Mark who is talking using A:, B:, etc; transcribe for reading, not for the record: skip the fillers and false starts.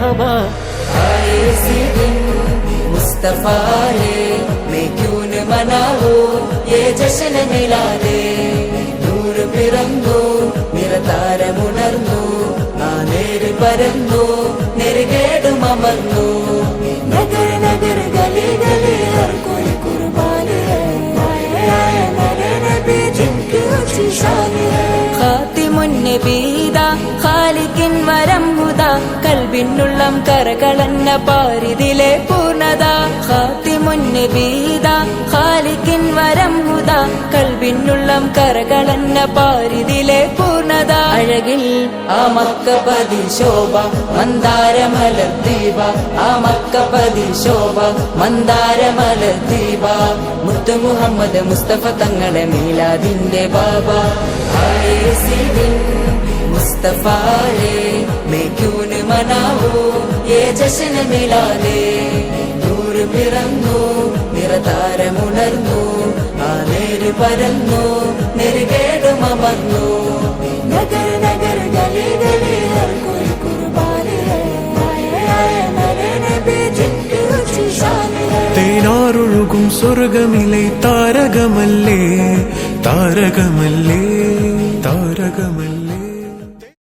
A: मरहबा।
B: आए सी दिन मुस्तफा है, मैं क्यों न मनाऊं ये जश्न मिलादे। നൂറ് പിറന്നു നിറതാരമുണർന്നു, ആ നേര് പരന്നു നെറുകേടും അമർന്നു। നഗർ നഗർ ഗലി ഗലി ഹർ കോയി കുർബാനി ഹൈ, ആയ മേരെ നബി ജിൻകി ഊंची शान है। ഖാതിമുൻ നബീദ ഖാലിഖിൻ വരം ഹുദ, കൽബിനുള്ളം കരകളന്ന പാരിതിലെ പൂർണ്ണത। ഖാതിമുൻ നബീദ ഖാലിഖിൻ വരം ഹുദ, കൽബിനുള്ളം കരകളന്ന പാരിതിലെ പൂർണ്ണത। അഴകിൽ ആ മക്കപതി ശോഭ മന്ദാരമലർ ദീപ, ആ മക്കപതി ശോഭ മന്ദാരമലർ ദീപ। മുത്തു മുഹമ്മദ് മുസ്തഫ തങ്ങളെ മീലാദിന്റെ ബാബ। ആയേ സി ദിൻ മുസ്തഫാ है, मैं क्यों न मनाऊं ये जश्न मिलादे। നൂറ് പിറന്നു നിറതാരമുണർന്നു, ആ നേര് പരന്നു നെറുകേടും അമർന്നു। നഗർ നഗർ ഗലി ഗലി ഹർ കോയി കുർബാനി ഹൈ, ആയ മേരെ നബി ജിൻകി ഊंची शान है।
A: തേനാറൊഴുകും സ്വർഗമിലെ താരകമല്ലേ, താരകമല്ലേ, താരകമല്ലേ।